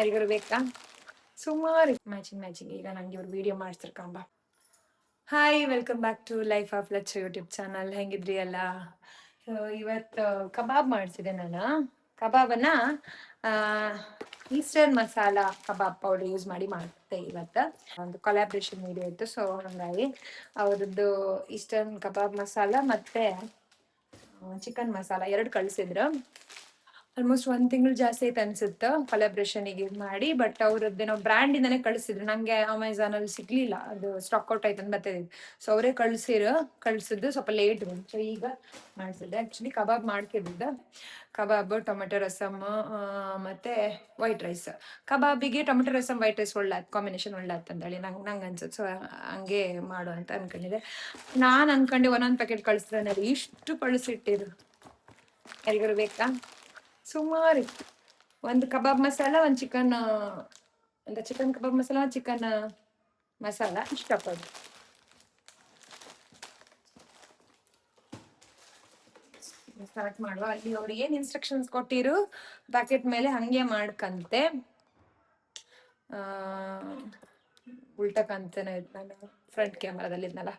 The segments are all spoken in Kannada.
ಯಾರಿಗಾರು ಬೇಕಾ? ಸುಮಾರು ಮ್ಯಾಚಿಂಗ್ ಈಗ ನಂಗೆ ಇವ್ರು ವಿಡಿಯೋ ಮಾಡ್ತಿರ್ಕಂಬ. Hi, welcome back to life of ಲಚ್ ಯೂಟ್ಯೂಬ್ ಚಾನಲ್. ಹೆಂಗಿದ್ರಿ ಎಲ್ಲ? ಸೊ ಇವತ್ತು ಕಬಾಬ್ ಮಾಡ್ತಿದ್ದೆ ನಾನು. ಕಬಾಬನ್ನ Eastern masala kebab powder use ಮಾಡಿ ಮಾಡ್ತೆ. ಇವತ್ತು ಒಂದು ಕೊಲಾಬ್ರೇಷನ್ ವಿಡಿಯೋ ಇತ್ತು, ಸೊ ಹಂಗಾಗಿ ಅವ್ರದ್ದು ಈಸ್ಟರ್ನ್ ಕಬಾಬ್ ಮಸಾಲ ಮತ್ತೆ ಚಿಕನ್ ಮಸಾಲ ಎರಡು ಕಳಿಸಿದ್ರು. ಆಲ್ಮೋಸ್ಟ್ 1 ತಿಂಗಳು ಜಾಸ್ತಿ ಐತೆ ಅನ್ಸುತ್ತೆ ಕೊಲಾಬ್ರೇಷನಿಗೆ ಮಾಡಿ. ಬಟ್ ಅವ್ರದ್ದೇನೋ ಬ್ರ್ಯಾಂಡ್ ಇಂದಾನೆ ಕಳಿಸಿದ್ರು. ನಂಗೆ ಅಮೆಝಾನ್ ಅಲ್ಲಿ ಸಿಗ್ಲಿಲ್ಲ, ಅದು ಸ್ಟಾಕ್ ಔಟ್ ಆಯ್ತು ಅಂತ ಬರ್ತಿದ್ವಿ. ಸೊ ಅವರೇ ಕಳ್ಸಿದ್ದು ಸ್ವಲ್ಪ ಲೇಟ್ ಬಂತು. ಸೊ ಈಗ ಮಾಡ್ಸಿದ್ದೆ. ಆಕ್ಚುಲಿ ಕಬಾಬ್ ಮಾಡ್ತಿದ್ದ, ಕಬಾಬ್, ಟೊಮೆಟೊ ರಸಮ್ ಮತ್ತೆ ವೈಟ್ ರೈಸ್. ಕಬಾಬಿಗೆ ಟೊಮೆಟೊ ರಸಮ್ ವೈಟ್ ರೈಸ್ ಒಳ್ಳೆ ಕಾಂಬಿನೇಷನ್ ಒಳ್ಳೆ ಅಂತಂದೇಳಿ ನಂಗೆ ಅನ್ಸುತ್ತೆ. ಸೊ ಹಂಗೆ ಮಾಡು ಅಂತ ಅನ್ಕೊಂಡಿದ್ದೆ. ನಾನು ಅನ್ಕೊಂಡೆ ಒಂದೊಂದು ಪ್ಯಾಕೆಟ್ ಕಳಿಸಿದ್ರೆ ಇಷ್ಟು ಕಳಿಸಿಟ್ಟಿರು. ಯಾರಿಗಾರು ಬೇಕಾ? ಸುಮಾರು ಒಂದು ಕಬಾಬ್ ಮಸಾಲ, ಒಂದು ಚಿಕನ್ ಕಬಾಬ್ ಮಸಾಲ, ಒಂದು ಚಿಕನ್ ಮಸಾಲ ಇಷ್ಟಪಡು. ಸ್ಟಾರ್ಟ್ ಮಾಡುವ. ಅಲ್ಲಿ ಅವ್ರು ಏನ್ ಇನ್ಸ್ಟ್ರಕ್ಷನ್ಸ್ ಕೊಟ್ಟಿರು ಪ್ಯಾಕೆಟ್ ಮೇಲೆ ಹಂಗೆ ಮಾಡ್ಕಂತೆ. ಉಲ್ಟಕ್ಕಂತಾನೆ ನಾನು ಫ್ರಂಟ್ ಕ್ಯಾಮರಾದಲ್ಲಿ ಇದ್ನಲ್ಲ.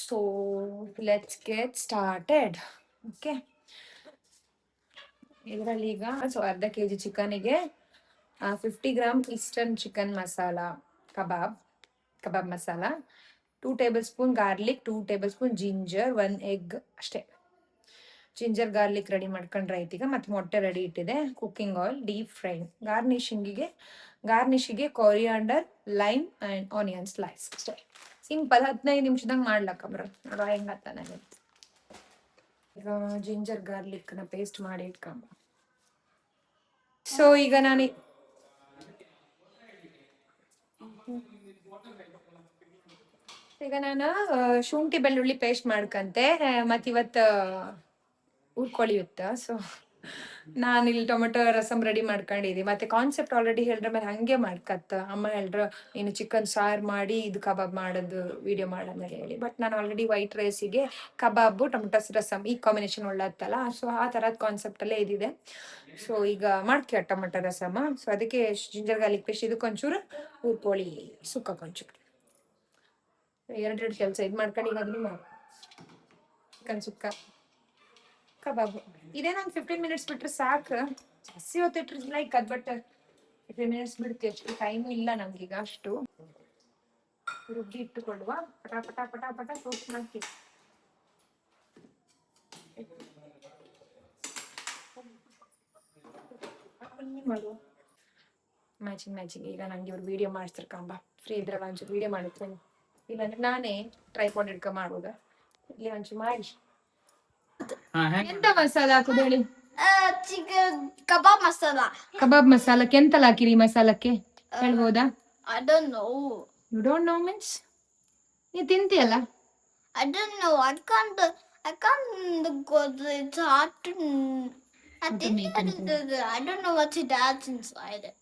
So let's get started. Okay, ಇದರಲ್ಲಿ ಈಗ ಅರ್ಧ kg ಚಿಕನಿಗೆ 50 gram Eastern chicken masala kebab masala, 2 tablespoon garlic, 2 tablespoon ginger, 1 egg ಅಷ್ಟೇ. ಜಿಂಜರ್ ಗಾರ್ಲಿಕ್ ರೆಡಿ ಮಾಡ್ಕೊಂಡ್ರೆ ಆಯ್ತು. ಈಗ ಮತ್ತೆ ಮೊಟ್ಟೆ ರೆಡಿ ಇಟ್ಟಿದೆ. Cooking oil, deep fry. ಗಾರ್ನಿಶಿಗೆ coriander, lime and onion slice ಅಷ್ಟೇ. ಸಿಂಪಲ್, 15 ನಿಮಿಷದಾಗ ಮಾಡ್ಲಕ್ಕಂಬ್ರ. ನೋಡುವ ಹೆಂಗತ್ತ ನನಗೆ. ಈಗ ಜಿಂಜರ್ ಗಾರ್ಲಿಕ್ ನ ಪೇಸ್ಟ್ ಮಾಡಿ ಇಟ್ಕೊಂಬ. ಸೊ ಈಗ ನಾನು ಶುಂಠಿ ಬೆಳ್ಳುಳ್ಳಿ ಪೇಸ್ಟ್ ಮಾಡ್ಕಂತೆ. ಮತ್ ಇವತ್ತು ಉರ್ಕೊಳಿಯುತ್ತ. ಸೊ ನಾನಿಲ್ಲಿ ಟೊಮೆಟೊ ರಸಮ್ ರೆಡಿ ಮಾಡ್ಕೊಂಡಿದ್ದೆ. ಮತ್ತೆ ಕಾನ್ಸೆಪ್ಟ್ ಆಲ್ರೆಡಿ ಹೇಳ್ರ ಮೇಲೆ ಹಂಗೆ ಮಾಡ್ಕತ್ತ. ಅಮ್ಮ ಹೇಳ್ರ ನೀನು ಚಿಕನ್ ಸಾರು ಮಾಡಿ ಇದು ಕಬಾಬ್ ಮಾಡೋದು ವಿಡಿಯೋ ಮಾಡೋಣ ಹೇಳಿ. ಬಟ್ ನಾನು ಆಲ್ರೆಡಿ ವೈಟ್ ರೈಸಿಗೆ ಕಬಾಬು ಟೊಮೆಟೊ ರಸಮ್ ಈ ಕಾಂಬಿನೇಷನ್ ಒಳ್ಳತ್ತಲ್ಲ. ಸೊ ಆ ಥರದ ಕಾನ್ಸೆಪ್ಟ್ ಅಲ್ಲೇ ಇದಿದೆ. ಸೊ ಈಗ ಮಾಡ್ತೀವ ಟೊಮೆಟೊ ರಸಮ. ಸೊ ಅದಕ್ಕೆ ಜಿಂಜರ್ ಗಾರ್ಲಿಕ್ ಪೇಸ್ಟ್, ಇದಕ್ಕೊಂಚೂರು ಉರ್ಕೊಳ್ಳಿ, ಸುಕ್ಕಕ್ಕೊಂಚೂರು, ಎರಡು ಕೆಲಸ ಇದು ಮಾಡ್ಕೊಂಡು ಈಗ ಅದನ್ನು ಮಾಡಿ ಚಿಕನ್ ಸುಕ್ಕ ಕಬಾಬು. ಇದೇ ನಾನು 15 ಮಿನಿಟ್ಸ್ ಬಿಟ್ರೆ ಸಾಕು. ಜಾಸ್ತಿ ಹೊತ್ತಿಟ್ರೆ ಲೈಕ್ ಅದು. ಬಟ್ 15 ಮಿನಿಟ್ಸ್ ಬಿಡ್ತೀವಿ, ಅಷ್ಟು ಟೈಮ್ ಇಲ್ಲ ನಮ್ಗೀಗ. ಅಷ್ಟು ರುಬ್ಬಿ ಇಟ್ಟುಕೊಳ್ಳುವ. ಪಟ ಪಟ ಪಟ ಪಟ ಟೋಸ್ಟ್ ಮಾಡ್ತೀವಿ. ಮಾಡುವ ಮ್ಯಾಚಿಂಗ್ ಈಗ ನಂಗೆ ಇವ್ರು ವಿಡಿಯೋ ಮಾಡ್ತಿರ್ಕಂಬ. ಫ್ರೀ ಇದ್ರೆ ಒಂಚೂರು ವಿಡಿಯೋ ಮಾಡಿರ್ತೇನೆ, ಇಲ್ಲಾಂದ್ರೆ ನಾನೇ ಟ್ರೈಪಾಡ್ ಹಿಡ್ಕೊ ಮಾಡುದ. ಇಲ್ಲಿ ಒಂಚೂರು ಮಾಡಿ. ಎಂತ ಮಸಾಲ ಹಾಕುದು ಹೇಳಿ? ಕಬಾಬ್ ಮಸಾಲಕ್ಕೆ ಎಂತಲ್ಲ ಹಾಕಿರಿ? ಮಸಾಲಕ್ಕೆ ಹೇಳ್ಬೋದಾ? I don't know. You don't know means? ನೀ ತಿಂತೀಯಲ್ಲ? I don't know. I can't go. It's hard to. I don't know what it adds inside it.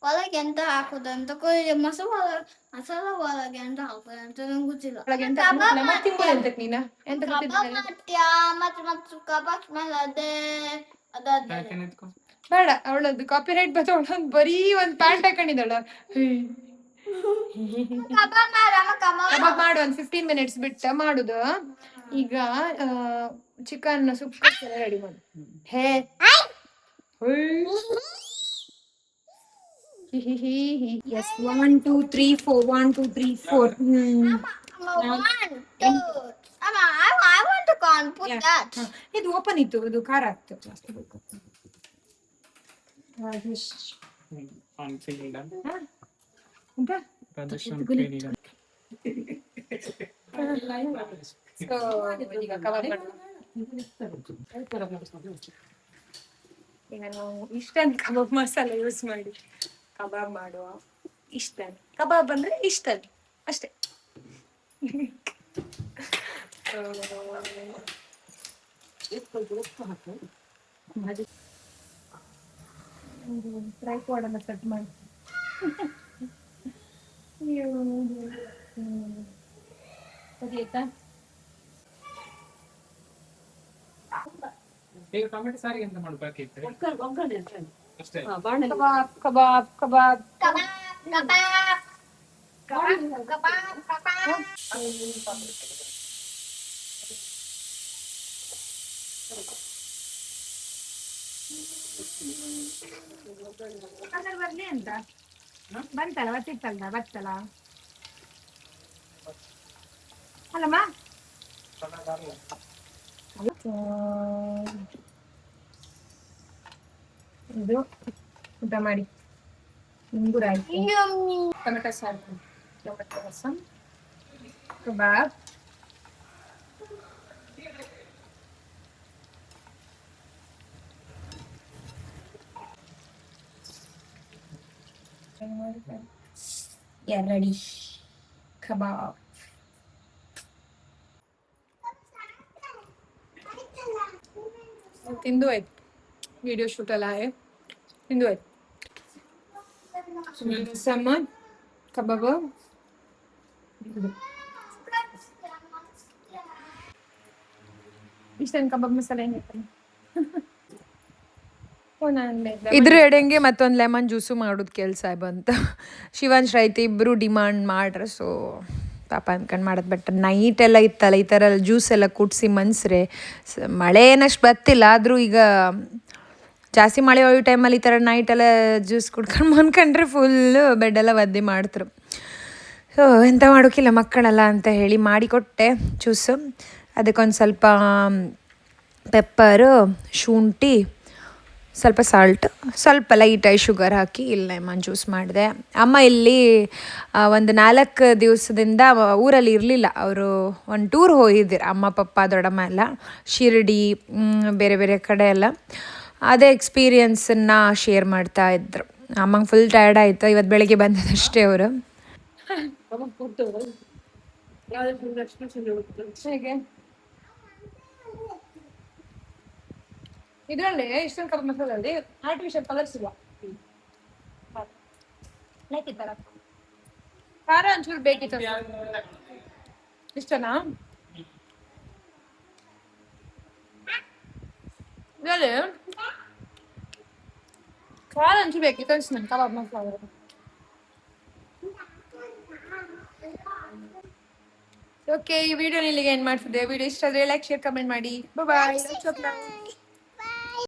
ಒಳಗೆ ಎಂತ ಹಾಕುದಂತ ಮಸಾಲ ಒಳಗೆ ಎಂತ ಹಾಕುದಂತ ನಂಗೆ ಗೊತ್ತಿಲ್ಲ. ಮತ್ತೆ ಕಬಾಬ್ ಮೇಲೆ ಬೇಡ, ಅವಳದ್ದು ಕಾಪಿ ರೈಟ್ ಬತ್ತ. ಅವಳೊಂದು ಬರೀ ಒಂದು ಪ್ಯಾಂಟ್ ಹಾಕೊಂಡಿದ್ದಾಳ. ಕಬಾಬ್ ಮಾಡು, ಒಂದು 15 ಮಿನಿಟ್ಸ್ ಬಿಟ್ಟು ಮಾಡುದು. ಈಗ ಚಿಕನ್ ಸುಕ್ಕ ರೆಡಿ ಮಾಡು. ಹೇ yes, 1 2 3 4 1 2 3 4. I want to put that. ಇದು ಓಪನ್ ಇತ್ತು, ಇದು ಖಾರ ಆಗ್ತು ಜಾಸ್ತಿ. ಈಗ ನಾವು ಇಷ್ಟನ್ ಕಬಾಬ್ ಮಸಾಲ ಯೂಸ್ ಮಾಡಿ ಕಬಾಬ್ ಮಾಡುವ. ಇಷ್ಟನ್ ಕಬಾಬ್ ಅಂದ್ರೆ ಇಷ್ಟನ್ ಅಷ್ಟೇ. ಟ್ರೈಪಾಡ್ ಸೆಟ್ ಮಾಡಿ. ಸರಿ ಆಯ್ತಾ? ಈಗ ಟೊಮೆಟೊ ಸಾರಿಗೆ ಎಂತ ಮಾಡಬೇಕಾಗಿತ್ತು? ಕಬಾಬ್ ಕಬಾಬ್ ಕಬಾಬ್ ಬರ್ಲಿ ಅಂತ ಬಂತಲ್ಲ ಬತ್ತಲ್ಲ ಅಲ್ಲಮ್ಮ ಇದು ಊಟ ಮಾಡಿ ಮುಂಗೂರ ಟೊಮೆಟೊ ಸಾರು ಟೊಮೆಟೊ ರಸಂ ಕಬಾಬ್ ready kebab ತಿಂದು ಆಯ್ತು ವಿಡಿಯೋ ಶೂಟ್ ಎಲ್ಲ ಆಯ್ತು ತಿಂದು ಆಯ್ತು ಸಮ ಕಬಾಬ್ ಇಷ್ಟೇನು ಕಬಾಬ್ ಮಸಾಲೆ ಏನೈತೆ ಇದ್ರ ಎಡೆಂಗೆ ಮತ್ತೊಂದು ಲೆಮನ್ ಜ್ಯೂಸು ಮಾಡೋದು ಕೆಲಸ ಬಂತ ಶಿವಾಂಶ್ ರೈತ ಇಬ್ಬರು ಡಿಮಾಂಡ್ ಮಾಡ್ರೆ ಸೊ ಪಾಪ ಅನ್ಕೊಂಡು ಮಾಡೋದು ಬಟ್ ನೈಟ್ ಎಲ್ಲ ಇತ್ತಲ್ಲ ಈ ಥರ ಜ್ಯೂಸ್ ಎಲ್ಲ ಕುಡಿಸಿ ಮನ್ಸ್ರೆ ಮಳೆ ಏನಷ್ಟು ಬತ್ತಿಲ್ಲ ಆದರೂ ಈಗ ಜಾಸ್ತಿ ಮಳೆ ಹೋಯೋ ಟೈಮಲ್ಲಿ ಈ ಥರ ನೈಟೆಲ್ಲ ಜ್ಯೂಸ್ ಕುಡ್ಕೊಂಡು ಮನ್ಕೊಂಡ್ರೆ ಫುಲ್ಲು ಬೆಡ್ಡೆಲ್ಲ ಒದ್ದೆ ಮಾಡ್ತಾರೆ ಸೊ ಎಂತ ಮಾಡೋಕ್ಕಿಲ್ಲ ಮಕ್ಕಳೆಲ್ಲ ಅಂತ ಹೇಳಿ ಮಾಡಿಕೊಟ್ಟೆ ಜ್ಯೂಸು ಅದಕ್ಕೊಂದು ಸ್ವಲ್ಪ ಪೆಪ್ಪರು ಶುಂಠಿ ಸ್ವಲ್ಪ ಸಾಲ್ಟ್ ಸ್ವಲ್ಪ ಲೈಟಾಗಿ ಶುಗರ್ ಹಾಕಿ ಇಲ್ಲಿ ಲೆಮನ್ ಜ್ಯೂಸ್ ಮಾಡಿದೆ ಅಮ್ಮ ಇಲ್ಲಿ ಒಂದು 4 ದಿವಸದಿಂದ ಊರಲ್ಲಿ ಇರಲಿಲ್ಲ ಅವರು ಒಂದು ಟೂರ್ ಹೋಗಿದ್ದರು ಅಮ್ಮ ಪಪ್ಪ ದೊಡ್ಡಮ್ಮ ಎಲ್ಲ ಶಿರಡಿ ಬೇರೆ ಬೇರೆ ಕಡೆ ಎಲ್ಲ ಅದೇ ಎಕ್ಸ್ಪೀರಿಯನ್ಸನ್ನು ಶೇರ್ ಮಾಡ್ತಾ ಇದ್ರು ಅಮ್ಮಂಗೆ ಫುಲ್ ಟಯರ್ಡ್ ಆಯಿತು ಇವತ್ತು ಬೆಳಗ್ಗೆ ಬಂದದಷ್ಟೇ ಅವರು ಹೇಗೆ ಇದರಲ್ಲಿ ಇಷ್ಟೊಂದು ಕಬಾಬ್ ಮಸಾಲಲ್ಲಿ ಆರ್ಟಿಫಿಷಿಯಲ್ ಕಲರ್ಸ್ ಇಲ್ಲ ಲೈಕ್ ಈ ಥರ ಖಾರ ಒಂಚೂರು ಬೇಕಿತ್ತು ಇಷ್ಟನಾ ಇದರಲ್ಲಿ ಖಾರ ಒಂಚೂರು ಬೇಕಿತ್ತು ಅನ್ಸ್ ನನ್ ಕಬಾಬ್ ಮಸಾಲ ಓಕೆ ಈ ವಿಡಿಯೋ ಇಲ್ಲಿಗೆ ಏನು ಮಾಡ್ತಿದ್ದೆ ವಿಡಿಯೋ ಇಷ್ಟ ಆದರೆ ಲೈಕ್ ಶೇರ್ ಕಮೆಂಟ್ ಮಾಡಿ ಬಾಯ್